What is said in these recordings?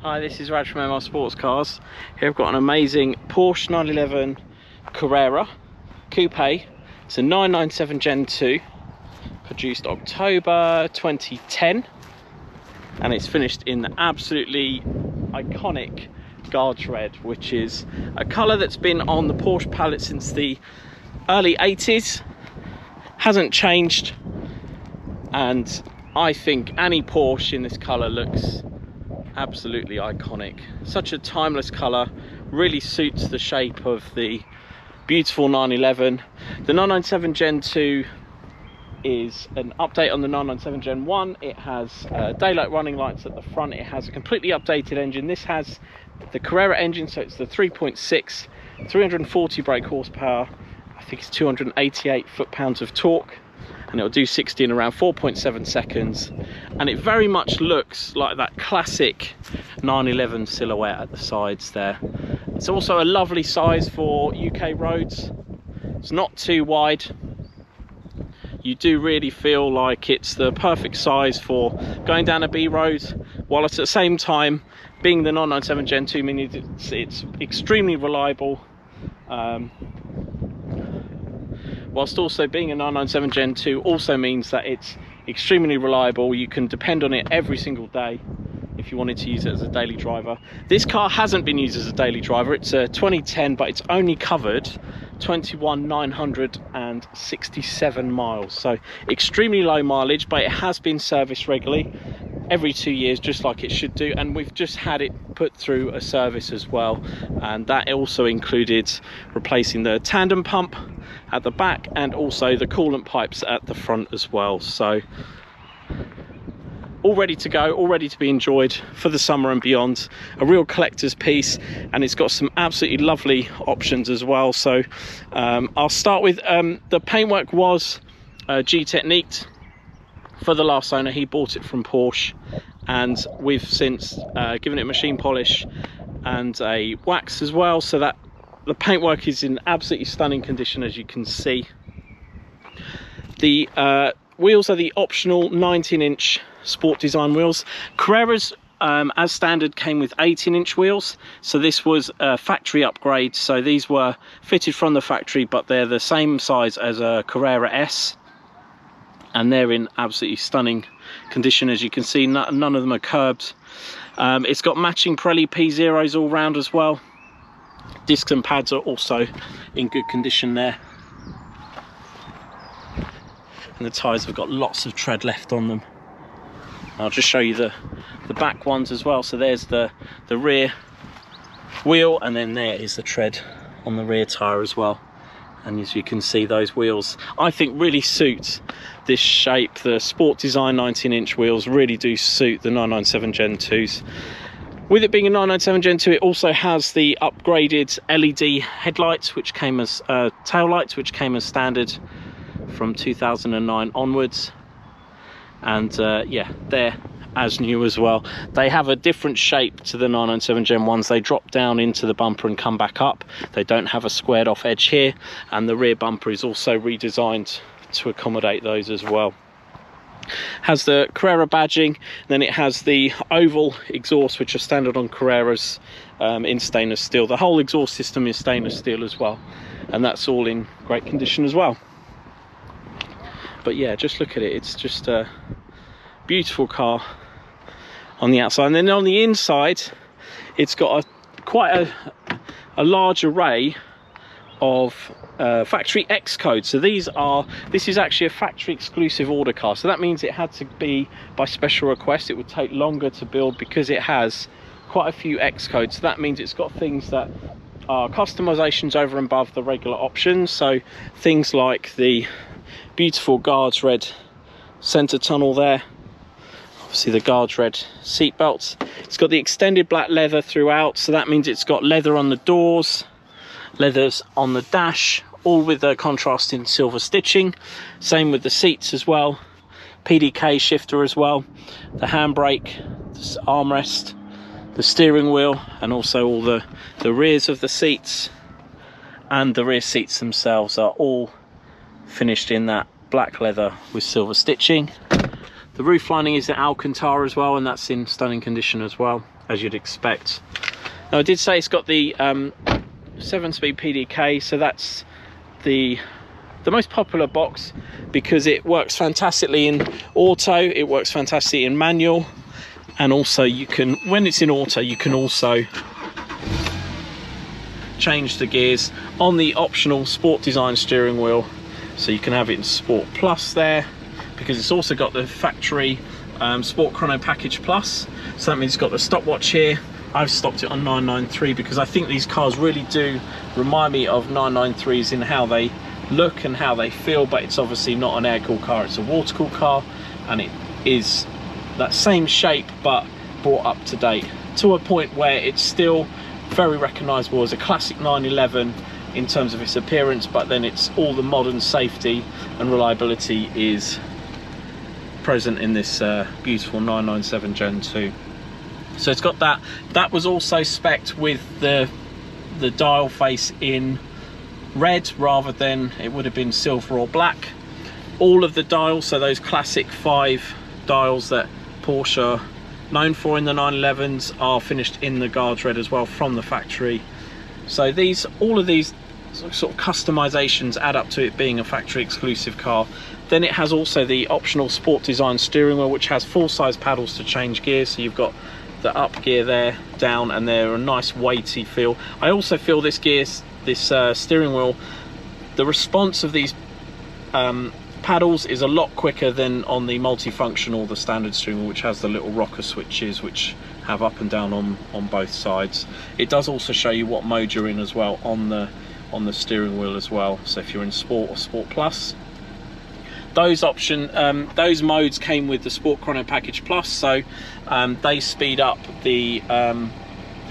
Hi, this is Raj from MR Sportscars. Here I've got an amazing Porsche 911 Carrera Coupe. It's a 997 Gen 2, produced October 2010, and it's finished in the absolutely iconic Guards Red, which is a colour that's been on the Porsche palette since the early 80s. Hasn't changed, and I think any Porsche in this colour looks absolutely iconic. Such a timeless colour, really suits the shape of the beautiful 911. The 997 Gen 2 is an update on the 997 Gen 1. It has daylight running lights at the front. It has a completely updated engine. This has the Carrera engine, so it's the 3.6, 340 brake horsepower. I think it's 288 foot-pounds of torque, and it'll do 60 in around 4.7 seconds. And it very much looks like that classic 911 silhouette at the sides there. It's also a lovely size for UK roads. It's not too wide. You do really feel like it's the perfect size for going down a B road, while at the same time being the 997 Gen 2 means it's extremely reliable. Whilst also being a 997 Gen 2 also means that it's extremely reliable. You can depend on it every single day if you wanted to use it as a daily driver. This car hasn't been used as a daily driver. It's a 2010, but it's only covered 21,967 miles. So extremely low mileage, but it has been serviced regularly every 2 years, just like it should do. And we've just had it put through a service as well, and that also included replacing the tandem pump at the back and also the coolant pipes at the front as well. So all ready to go, all ready to be enjoyed for the summer and beyond. A real collector's piece, and it's got some absolutely lovely options as well. So I'll start with the paintwork was G-Techniqued for the last owner. He bought it from Porsche, and we've since given it machine polish and a wax as well, so that the paintwork is in absolutely stunning condition, as you can see. The wheels are the optional 19-inch sport design wheels. Carreras as standard came with 18-inch wheels, so this was a factory upgrade. So these were fitted from the factory, but they're the same size as a Carrera S, and they're in absolutely stunning condition, as you can see. None of them are curbed. It's got matching Pirelli P-Zeros all round as well. Discs and pads are also in good condition there, and the tyres have got lots of tread left on them. I'll just show you the back ones as well. So there's the rear wheel, and then there is the tread on the rear tyre as well. And as you can see, those wheels I think really suit this shape. The sport design 19-inch wheels really do suit the 997 Gen 2s. With it being a 997 Gen 2, it also has the upgraded LED headlights, which came as tail lights, which came as standard from 2009 onwards. And yeah, they're as new as well. They have a different shape to the 997 Gen 1s. They drop down into the bumper and come back up. They don't have a squared off edge here, and the rear bumper is also redesigned to accommodate those as well. Has the Carrera badging, then it has the oval exhaust, which are standard on Carreras, in stainless steel. The whole exhaust system is stainless steel as well, and that's all in great condition as well. But yeah, just look at it, it's just a beautiful car on the outside. And then on the inside, it's got quite a large array of factory X codes. So this is actually a factory exclusive order car, so that means it had to be by special request. It would take longer to build because it has quite a few X codes. So that means it's got things that are customizations over and above the regular options. So things like the beautiful Guards Red center tunnel there, obviously the Guards Red seat belts. It's got the extended black leather throughout, so that means it's got leather on the doors, leathers on the dash, all with the contrasting silver stitching. Same with the seats as well. PDK shifter as well, the handbrake, the armrest, the steering wheel, and also all the rears of the seats, and the rear seats themselves are all finished in that black leather with silver stitching. The roof lining is in Alcantara as well, and that's in stunning condition as well, as you'd expect. Now I did say it's got the 7-speed PDK, so that's the most popular box because it works fantastically in auto, it works fantastically in manual, and also you can, when it's in auto, you can also change the gears on the optional sport design steering wheel. So you can have it in Sport Plus there, because it's also got the factory Sport Chrono Package Plus. So that means it's got the stopwatch here. I've stopped it on 993 because I think these cars really do remind me of 993s in how they look and how they feel, but it's obviously not an air-cooled car, it's a water-cooled car, and it is that same shape but brought up to date to a point where it's still very recognizable as a classic 911 in terms of its appearance, but then it's all the modern safety and reliability is present in this beautiful 997 Gen 2. So it's got that. That was also spec'd with the dial face in red rather than it would have been silver or black. All of the dials, so those classic 5 dials that Porsche are known for in the 911s, are finished in the guards red as well from the factory. So these, all of these sort of customizations add up to it being a factory exclusive car. Then it has also the optional sport design steering wheel, which has full-size paddles to change gears. So you've got the up gear there, down, and they're a nice weighty feel. I also feel this steering wheel, the response of these paddles is a lot quicker than on the multifunctional, the standard steering wheel, which has the little rocker switches which have up and down on both sides. It does also show you what mode you're in as well on the steering wheel as well. So if you're in Sport or Sport Plus, those modes came with the Sport Chrono Package Plus, so they speed up the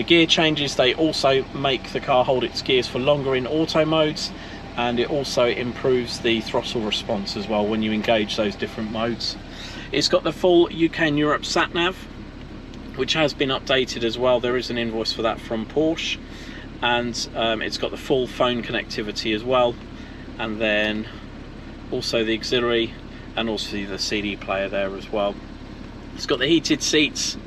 gear changes. They also make the car hold its gears for longer in auto modes, and it also improves the throttle response as well when you engage those different modes. It's got the full UK and Europe Satnav, which has been updated as well. There is an invoice for that from Porsche, and it's got the full phone connectivity as well, and then also the auxiliary and also the CD player there as well. It's got the heated seats,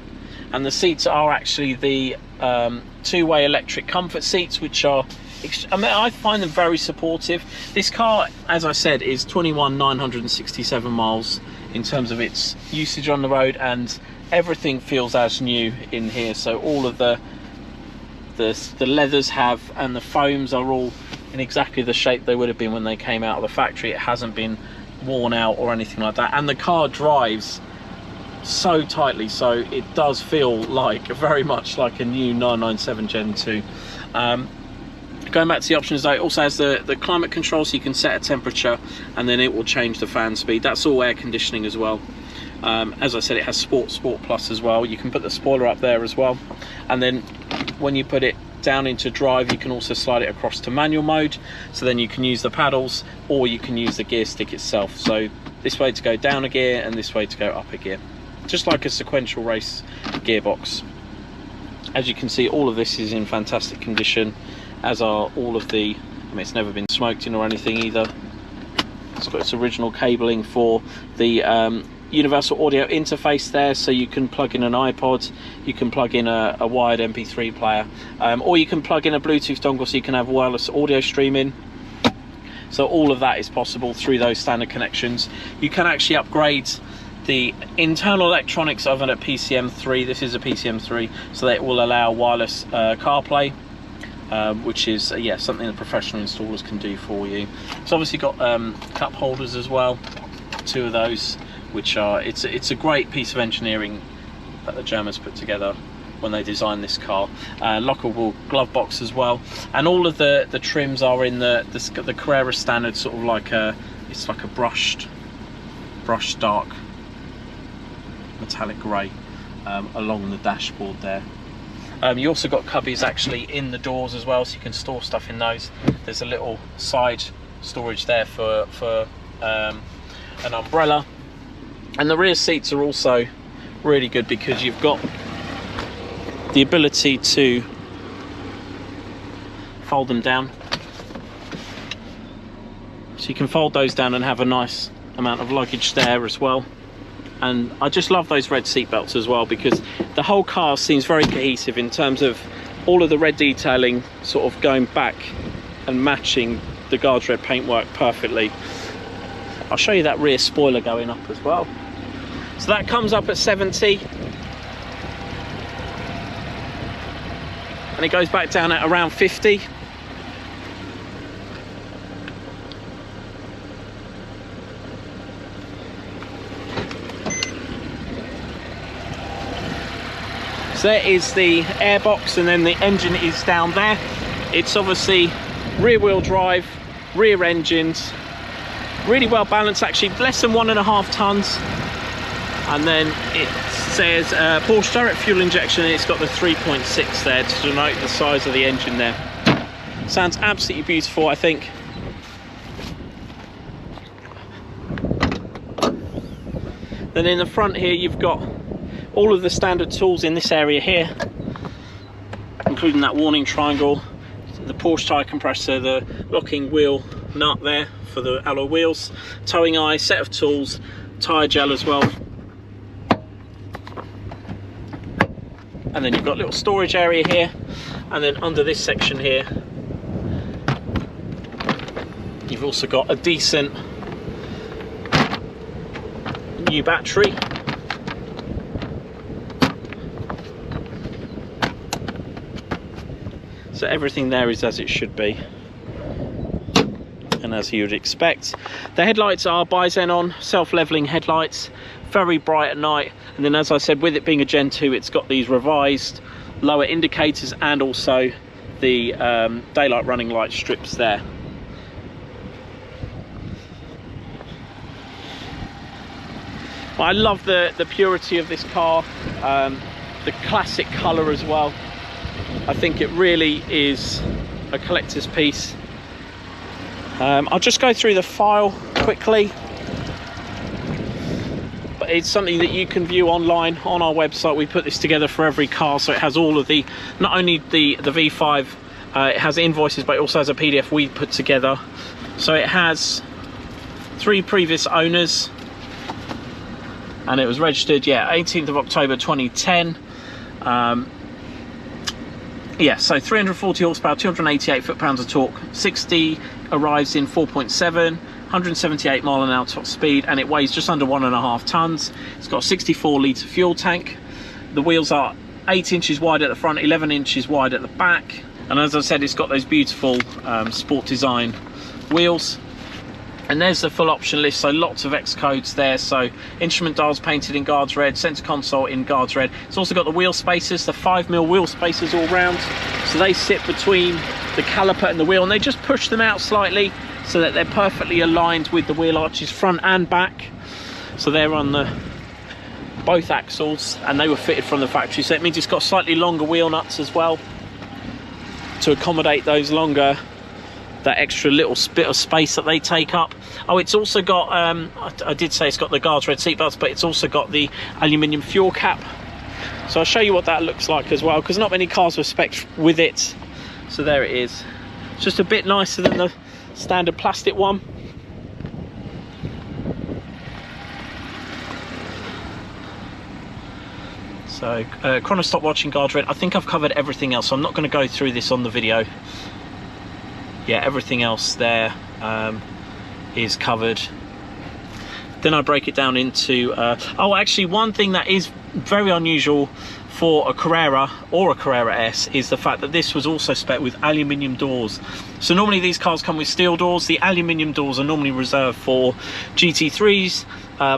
and the seats are actually the 2-way electric comfort seats, which are, I mean, I find them very supportive. This car, as I said, is 21,967 miles in terms of its usage on the road, and everything feels as new in here. So all of the leathers have, and the foams are all in exactly the shape they would have been when they came out of the factory. It hasn't been worn out or anything like that, and the car drives so tightly, so it does feel like very much like a new 997 Gen 2. Going back to the options though, it also has the climate control, so you can set a temperature and then it will change the fan speed. That's all air conditioning as well. As I said, it has Sport Plus as well. You can put the spoiler up there as well, and then when you put it down into drive, you can also slide it across to manual mode, so then you can use the paddles or you can use the gear stick itself. So this way to go down a gear and this way to go up a gear, just like a sequential race gearbox. As you can see, all of this is in fantastic condition, as are all of the, I mean, it's never been smoked in or anything either. It's got its original cabling for the universal audio interface there, so you can plug in an iPod, you can plug in a wired MP3 player, or you can plug in a Bluetooth dongle so you can have wireless audio streaming. So all of that is possible through those standard connections. You can actually upgrade the internal electronics of a PCM3. This is a PCM3, so that it will allow wireless CarPlay, which is yeah, something that professional installers can do for you. It's obviously got cup holders as well, 2 of those, which are, it's a great piece of engineering that the Germans put together when they designed this car. Lockable glove box as well, and all of the trims are in the Carrera standard, sort of like it's like a brushed dark metallic grey along the dashboard there. You also got cubbies actually in the doors as well, so you can store stuff in those. There's a little side storage there for an umbrella. And the rear seats are also really good because you've got the ability to fold them down. So you can fold those down and have a nice amount of luggage there as well. And I just love those red seat belts as well, because the whole car seems very cohesive in terms of all of the red detailing sort of going back and matching the guards red paintwork perfectly. I'll show you that rear spoiler going up as well. So that comes up at 70, and it goes back down at around 50. So there is the airbox, and then the engine is down there. It's obviously rear wheel drive, rear engines, really well balanced, actually less than 1.5 tons. And then it says Porsche direct fuel injection, and it's got the 3.6 there to denote the size of the engine there. Sounds absolutely beautiful, I think. Then in the front here, you've got all of the standard tools in this area here, including that warning triangle, the Porsche tyre compressor, the locking wheel nut there for the alloy wheels, towing eye, set of tools, tyre gel as well. And then you've got a little storage area here, and then under this section here you've also got a decent new battery. So everything there is as it should be, and as you would expect. The headlights are Bi-Xenon self-leveling headlights, very bright at night. And then, as I said, with it being a Gen 2, it's got these revised lower indicators and also the daylight running light strips there. Well, I love the purity of this car, the classic colour as well. I think it really is a collector's piece. I'll just go through the file quickly, but it's something that you can view online on our website. We put this together for every car, so it has all of the, not only the V5, it has invoices, but it also has a PDF we put together. So it has 3 previous owners, and it was registered, yeah, 18th of October 2010. Yeah, so 340 horsepower, 288 foot-pounds of torque, 60 arrives in 4.7, 178 mile an hour top speed, and it weighs just under 1.5 tons. It's got a 64 litre fuel tank. The wheels are 8 inches wide at the front, 11 inches wide at the back, and as I said, it's got those beautiful sport design wheels. And there's the full option list, so lots of X codes there. So instrument dials painted in guards red, center console in guards red. It's also got the wheel spacers, the 5mm wheel spacers all round. So they sit between the caliper and the wheel, and they just push them out slightly so that they're perfectly aligned with the wheel arches front and back. So they're on the both axles, and they were fitted from the factory. So it means it's got slightly longer wheel nuts as well to accommodate those longer, that extra little bit of space that they take up. Oh, it's also got I did say it's got the guards red seat belts, but it's also got the aluminium fuel cap. So I'll show you what that looks like as well, because not many cars were spec'd with it. So there it is. It's just a bit nicer than the standard plastic one. So Chrono stopwatch in guards red. I think I've covered everything else, so I'm not going to go through this on the video. Yeah, everything else there is covered. Then I break it down into oh, actually one thing that is very unusual for a Carrera or a Carrera S is the fact that this was also spec'd with aluminium doors. So normally these cars come with steel doors. The aluminium doors are normally reserved for GT3s,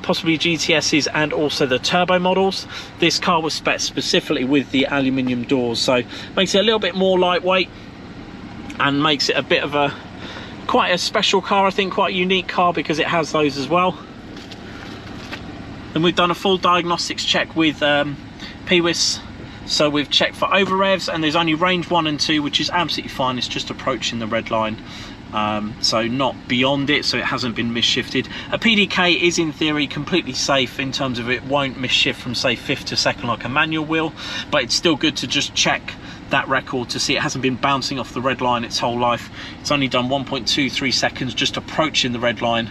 possibly GTSs, and also the turbo models. This car was spec'd specifically with the aluminium doors, so makes it a little bit more lightweight and makes it a bit of a quite a special car, I think, quite a unique car, because it has those as well. And we've done a full diagnostics check with PWIS, so we've checked for over revs, and there's only range 1 and 2, which is absolutely fine. It's just approaching the red line, so not beyond it, so it hasn't been misshifted. A PDK is in theory completely safe in terms of it won't misshift from, say, 5th to 2nd like a manual will, but it's still good to just check that record to see it hasn't been bouncing off the red line its whole life. It's only done 1.23 seconds just approaching the red line,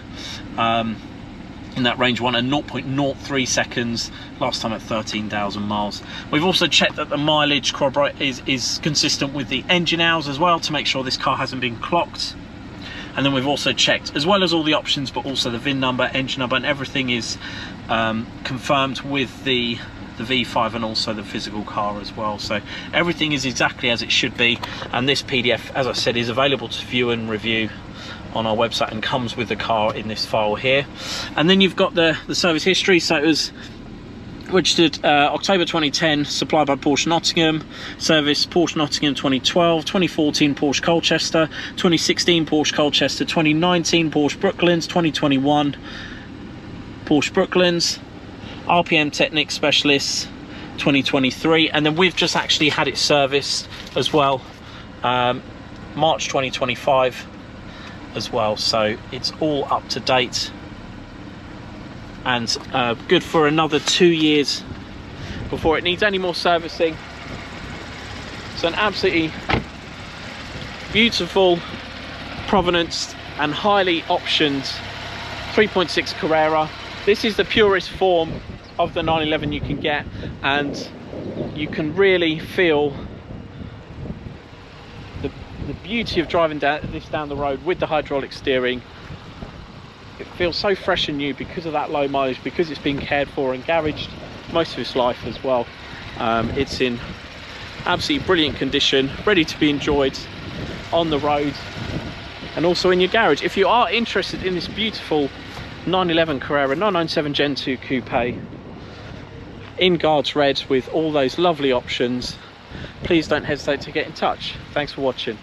in that range one, and 0.03 seconds last time at 13,000 miles. We've also checked that the mileage is consistent with the engine hours as well, to make sure this car hasn't been clocked. And then we've also checked, as well as all the options, but also the VIN number, engine number, and everything is confirmed with the V5 and also the physical car as well. So everything is exactly as it should be, and this PDF, as I said, is available to view and review on our website and comes with the car in this file here. And then you've got the service history. So it was registered October 2010, supplied by Porsche Nottingham, service Porsche Nottingham 2012, 2014 Porsche Colchester, 2016 Porsche Colchester, 2019 Porsche Brooklands, 2021 Porsche Brooklands, RPM Technic Specialists 2023, and then we've just actually had it serviced as well, March 2025 as well. So it's all up to date and good for another 2 years before it needs any more servicing. It's an absolutely beautiful, provenance and highly optioned 3.6 Carrera. This is the purest form of the 911 you can get, and you can really feel the beauty of driving this down the road with the hydraulic steering. It feels so fresh and new because of that low mileage, because it's been cared for and garaged most of its life as well. It's in absolutely brilliant condition, ready to be enjoyed on the road and also in your garage. If you are interested in this beautiful 911 Carrera 997 Gen 2 Coupe in Guards Red with all those lovely options, please don't hesitate to get in touch. Thanks for watching.